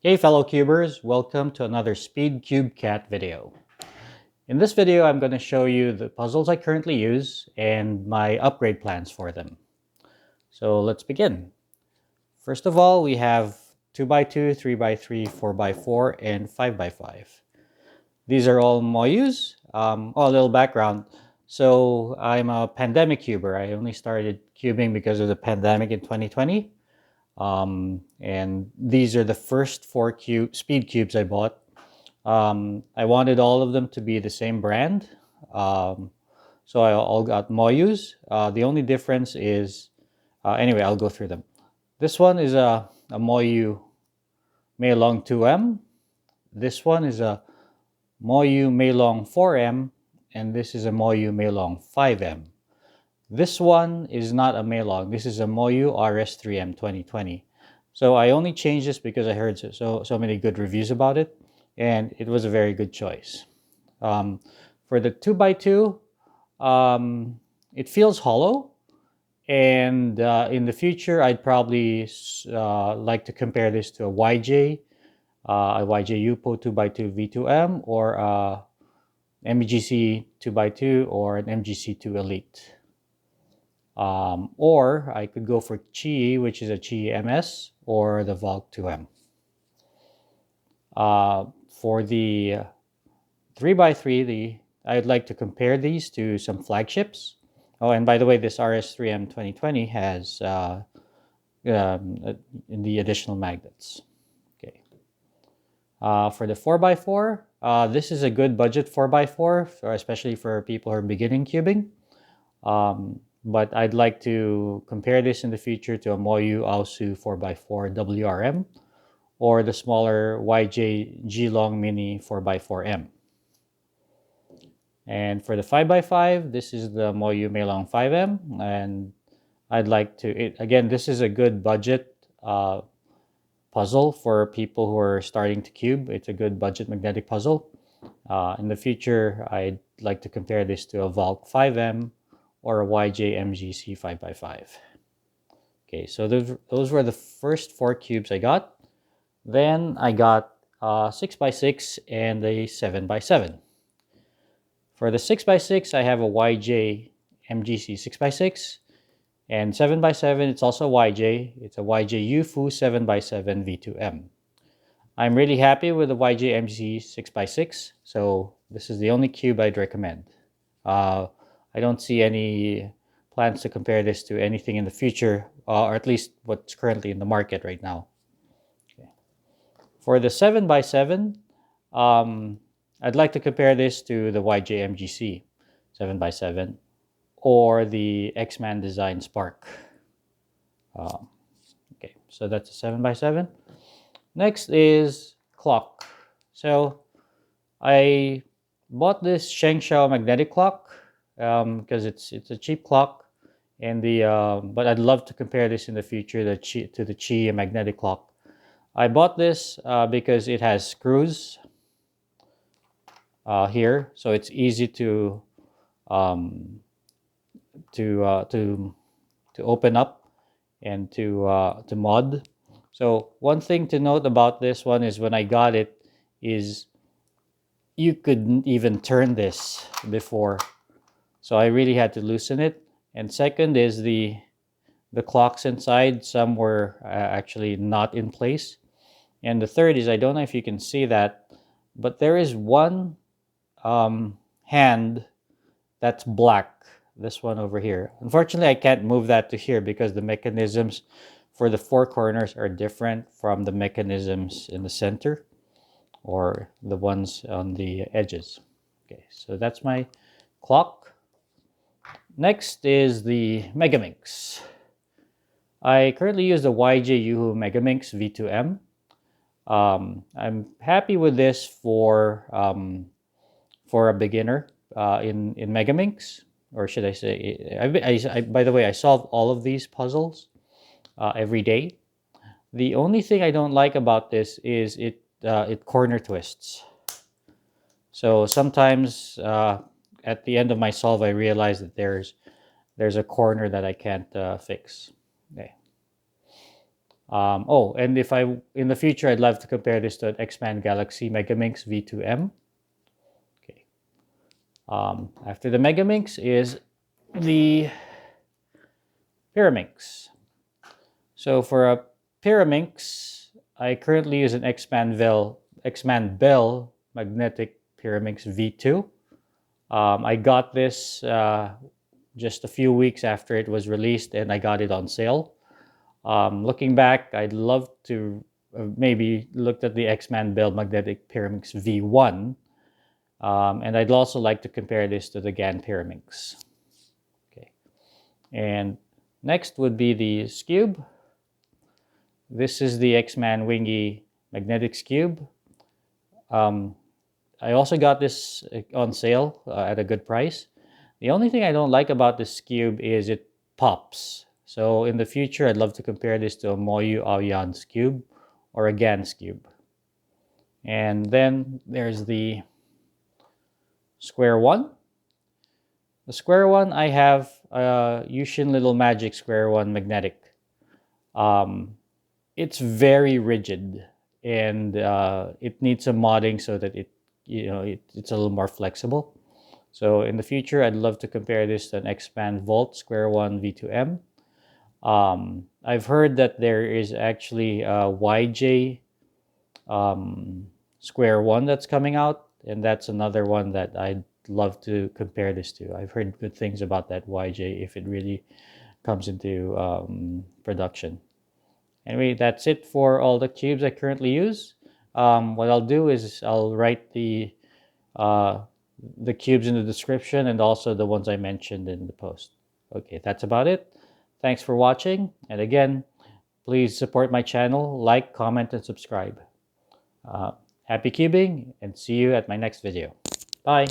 Hey fellow cubers, welcome to another Speed Cube Cat video. In this video, I'm going to show you the puzzles I currently use and my upgrade plans for them. So let's begin. First of all, we have 2x2, 3x3, 4x4, and 5x5. These are all MoYus. A little background. So I'm a pandemic cuber. I only started cubing because of the pandemic in 2020. And these are the first four speed cubes I bought. I wanted all of them to be the same brand. So I all got MoYus. The only difference is, anyway, I'll go through them. This one is a MoYu Meilong 2M. This one is a MoYu Meilong 4M. And this is a MoYu Meilong 5M. This one is not a Meilong. This is a MoYu RS3M 2020. So I only changed this because I heard so many good reviews about it, and it was a very good choice. For the 2x2, it feels hollow, and in the future, I'd probably like to compare this to a YuPo 2x2 V2M, or a MGC 2x2, or an MGC2 Elite. Or I could go for QiYi, which is a QiYi MS, or the Valk 2M. For the 3x3, I'd like to compare these to some flagships. Oh, and by the way, this RS3M 2020 has in the additional magnets. Okay. For the 4x4, this is a good budget 4x4, especially for people who are beginning cubing. But I'd like to compare this in the future to a MoYu AoSu 4x4 WRM, or the smaller ZhiLong Mini 4x4M. And for the 5x5, this is the MoYu Meilong 5M, and I'd like to, again, this is a good budget puzzle for people who are starting to cube. It's a good budget magnetic puzzle. In the future, I'd like to compare this to a Valk 5M, or a MGC 5x5. Okay, so those were the first four cubes I got. Then I got a 6x6 and a 7x7. For the 6x6, I have a MGC 6x6. And 7x7, it's also YJ. It's a YuFu 7x7 V2M. I'm really happy with the MGC 6x6, so this is the only cube I'd recommend. I don't see any plans to compare this to anything in the future, or at least what's currently in the market right now. Okay. For the 7x7, I'd like to compare this to the MGC 7x7 or the X-Man Design Spark. Okay, so that's a 7x7. Next is clock. So I bought this sengso magnetic clock because it's a cheap clock, and but I'd love to compare this in the future to the QiYi magnetic clock. I bought this because it has screws here, so it's easy to open up and to mod. So one thing to note about this one is when I got it is you couldn't even turn this before. So I really had to loosen it. And second is the clocks inside. Some were actually not in place. And the third is, I don't know if you can see that, but there is one hand that's black. This one over here. Unfortunately, I can't move that to here because the mechanisms for the four corners are different from the mechanisms in the center or the ones on the edges. Okay, so that's my clock. Next is the Megaminx. I currently use the YuHu Megaminx V2M. I'm happy with this for a beginner in Megaminx, or should I say, by the way, I solve all of these puzzles every day. The only thing I don't like about this is it corner twists. So sometimes at the end of my solve, I realize that there's a corner that I can't fix. Okay. Oh, and if in the future, I'd love to compare this to an X-Man Galaxy Megaminx V2M. Okay. After the Megaminx is the Pyraminx. So for a Pyraminx, I currently use an X-Man Bell magnetic Pyraminx V2. I got this just a few weeks after it was released, and I got it on sale. Looking back, I'd love to maybe looked at the X-Man Bell magnetic Pyraminx V1, and I'd also like to compare this to the GAN Pyraminx. Okay, and next would be the Skewb. This is the X-Man Wingy magnetic Skewb. I also got this on sale at a good price. The only thing I don't like about this Skewb is it pops. So in the future, I'd love to compare this to a MoYu AoYan Skewb or a GAN Skewb. And then there's the Square One. The Square One, I have a YuXin Little Magic Square One magnetic. It's very rigid, and it needs some modding so that it's a little more flexible. So in the future, I'd love to compare this to an X-Man Volt Square One V2M. I've heard that there is actually a YJ Square One that's coming out, and that's another one that I'd love to compare this to. I've heard good things about that YJ if it really comes into production. Anyway, that's it for all the cubes I currently use. What I'll do is I'll write the cubes in the description and also the ones I mentioned in the post. Okay, that's about it. Thanks for watching. And again, please support my channel, like, comment, and subscribe. Happy cubing, and see you at my next video. Bye.